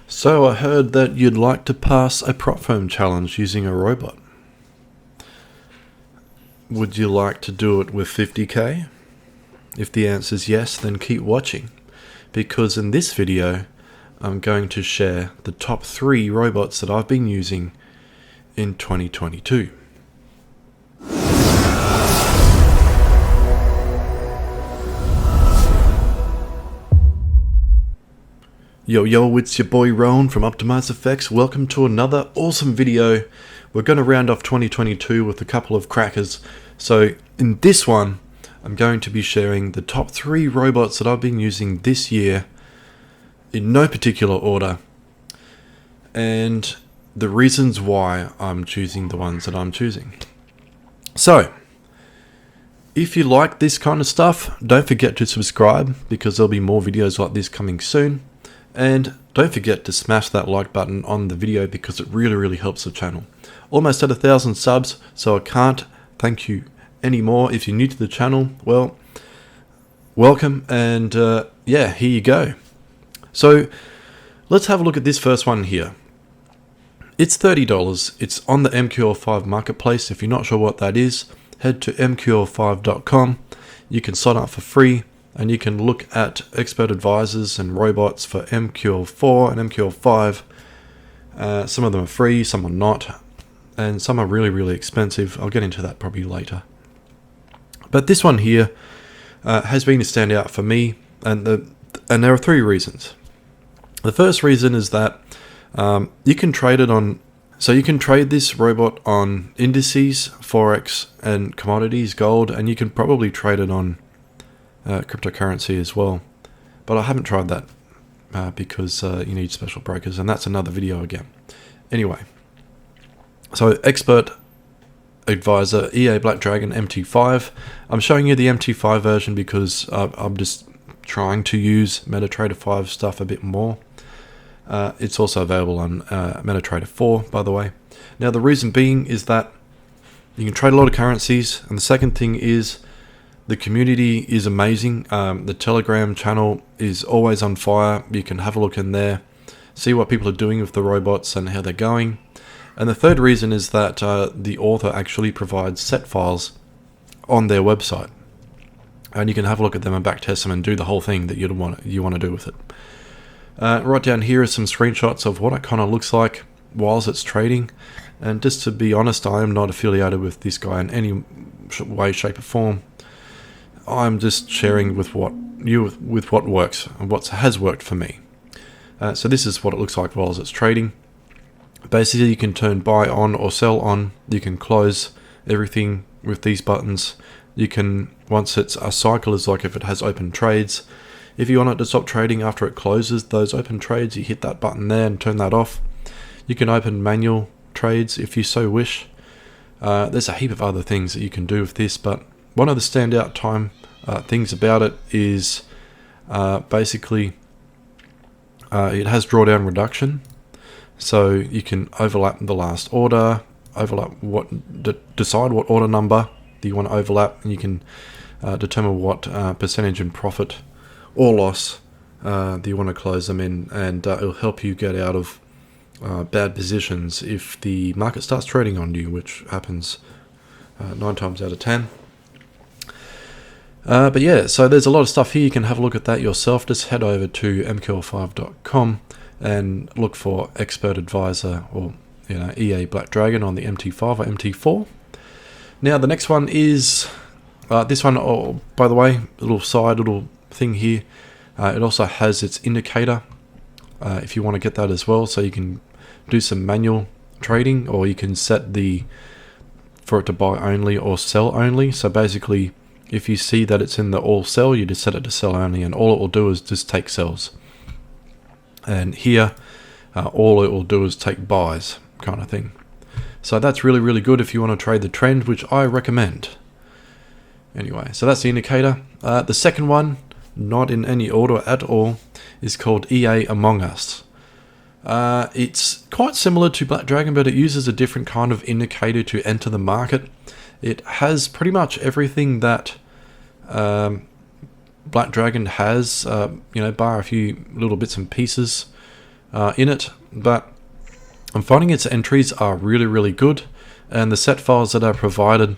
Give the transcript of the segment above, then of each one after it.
So I heard that you'd like to pass a prop firm challenge using a robot. Would you like to do it with 50k? If the answer is yes, then keep watching, because in this video I'm going to share the top 3 robots that I've been using in 2022. Yo, it's your boy Rowan from Optimize Effects. Welcome to another awesome video. We're going to round off 2022 with a couple of crackers. So in this one, I'm going to be sharing the top 3 robots that I've been using this year in no particular order, and the reasons why I'm choosing the ones that I'm choosing. So if you like this kind of stuff, don't forget to subscribe, because there'll be more videos like this coming soon. And don't forget to smash that like button on the video, because it really helps the channel. Almost at 1,000 subs, so I can't thank you anymore. If you're new to the channel, well, welcome, and yeah, here you go. So let's have a look at this first one here. It's $30. It's on the MQL5 marketplace. If you're not sure what that is, head to mql5.com. You can sign up for free, and you can look at expert advisors and robots for MQL4 and MQL5. Some of them are free, some are not, and some are really expensive. I'll get into that probably later. But this one here has been a standout for me, and there are 3 reasons. The first reason is that you can trade it on. So you can trade this robot on indices, forex, and commodities, gold, and you can probably trade it on cryptocurrency as well, but I haven't tried that because you need special brokers, and that's another video again. Anyway, so expert advisor EA Black Dragon MT5. I'm showing you the MT5 version because I'm just trying to use MetaTrader 5 stuff a bit more. It's also available on MetaTrader 4, by the way. Now the reason being is that you can trade a lot of currencies, and the second thing is the community is amazing. The Telegram channel is always on fire. You can have a look in there, see what people are doing with the robots and how they're going. And the third reason is that the author actually provides set files on their website, and you can have a look at them and backtest them and do the whole thing that you want to do with it. Right down here are some screenshots of what it kind of looks like whilst it's trading. And just to be honest, I am not affiliated with this guy in any way, shape, or form. I'm just sharing with what works and what has worked for me. So this is what it looks like while it's trading. Basically, you can turn buy on or sell on. You can close everything with these buttons. You can, once it's a cycle, is like if it has open trades. If you want it to stop trading after it closes those open trades, you hit that button there and turn that off. You can open manual trades if you so wish. There's a heap of other things that you can do with this, but one of the standout things about it is basically it has drawdown reduction. So you can overlap the last order, decide what order number that you want to overlap, and you can determine what percentage in profit or loss that you want to close them in, and it'll help you get out of bad positions if the market starts trading on you, which happens 9 times out of 10. But yeah, so there's a lot of stuff here. You can have a look at that yourself. Just head over to mql5.com and look for expert advisor, or EA Black Dragon on the MT5 or MT4. Now the next one is this one. Oh, by the way, little thing here. It also has its indicator if you want to get that as well, so you can do some manual trading, or you can set for it to buy only or sell only. So basically, if you see that it's in the all sell, you just set it to sell only, and all it will do is just take sells. And here, all it will do is take buys, kind of thing. So that's really good if you want to trade the trend, which I recommend. Anyway, so that's the indicator. The second one, not in any order at all, is called EA Among Us. It's quite similar to Black Dragon, but it uses a different kind of indicator to enter the market. It has pretty much everything that Black Dragon has, bar a few little bits and pieces. in it, but I'm finding its entries are really good, and the set files that are provided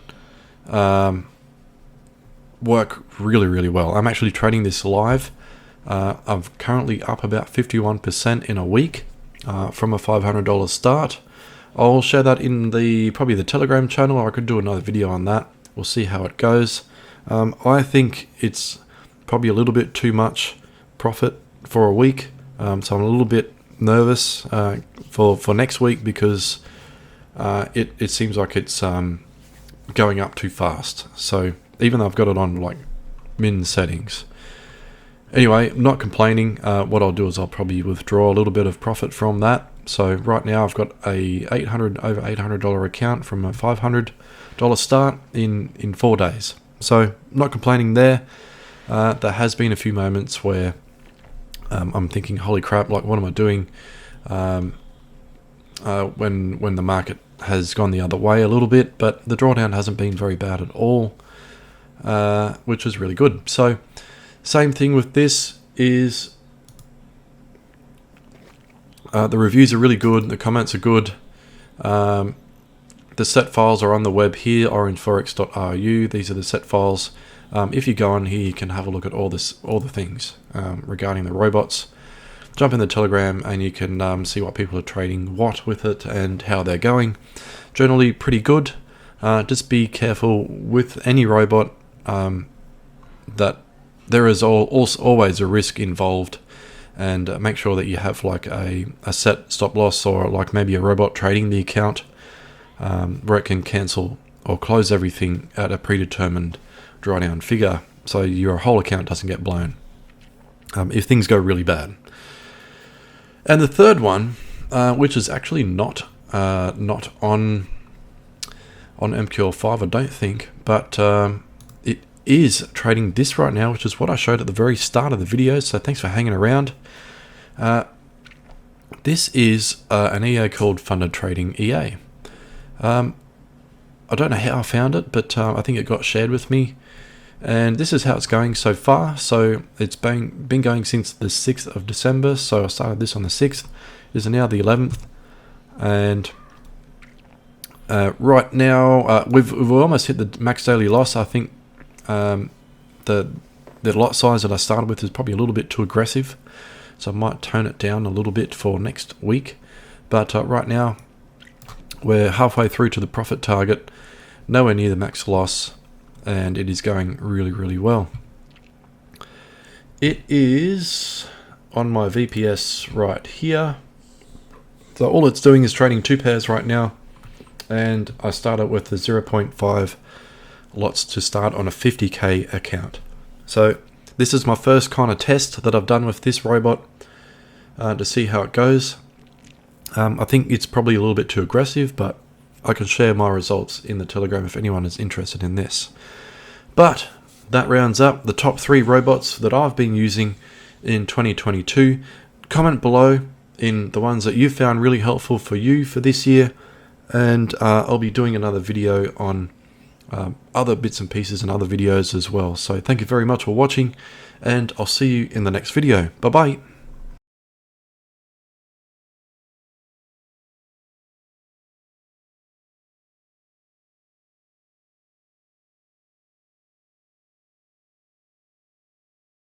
work really well. I'm actually trading this live. I'm currently up about 51% in a week from a $500 start. I'll share that in probably the Telegram channel, or I could do another video on that. We'll see how it goes. I think it's probably a little bit too much profit for a week, so I'm a little bit nervous for next week, because it seems like it's going up too fast. So even though I've got it on like min settings. Anyway, I'm not complaining. What I'll do is I'll probably withdraw a little bit of profit from that. So right now I've got a over $800 account from a $500 start in 4 days. So not complaining there. There has been a few moments where I'm thinking, holy crap, like what am I doing? When the market has gone the other way a little bit, but the drawdown hasn't been very bad at all, which is really good. So same thing with this is the reviews are really good, the comments are good. The set files are on the web here, orangeforex.ru. These are the set files. If you go on here, you can have a look at all the things regarding the robots. Jump in the Telegram and you can see what people are trading what with it and how they're going. Generally pretty good. Just be careful with any robot that there is always a risk involved, and make sure that you have like a set stop loss, or like maybe a robot trading the account where it can cancel or close everything at a predetermined drawdown figure, so your whole account doesn't get blown if things go really bad. And the third one, which is actually not on MQL5, I don't think, but it is trading this right now, which is what I showed at the very start of the video. So thanks for hanging around. This is an EA called Funded Trading EA. I don't know how I found it, but I think it got shared with me. And this is how it's going so far. So it's been going since the 6th of December. So I started this on the 6th. It is now the 11th. And right now, we've almost hit the max daily loss. I think the lot size that I started with is probably a little bit too aggressive. So I might tone it down a little bit for next week. But right now, we're halfway through to the profit target. Nowhere near the max loss. And it is going really well. It is on my VPS right here. So all it's doing is trading 2 pairs right now. And I started with the 0.5 lots to start on a 50k account. So this is my first kind of test that I've done with this robot to see how it goes. I think it's probably a little bit too aggressive, but I can share my results in the Telegram if anyone is interested in this. But that rounds up the top 3 robots that I've been using in 2022. Comment below in the ones that you found really helpful for you for this year, and I'll be doing another video on other bits and pieces and other videos as well. So thank you very much for watching, and I'll see you in the next video. Bye bye.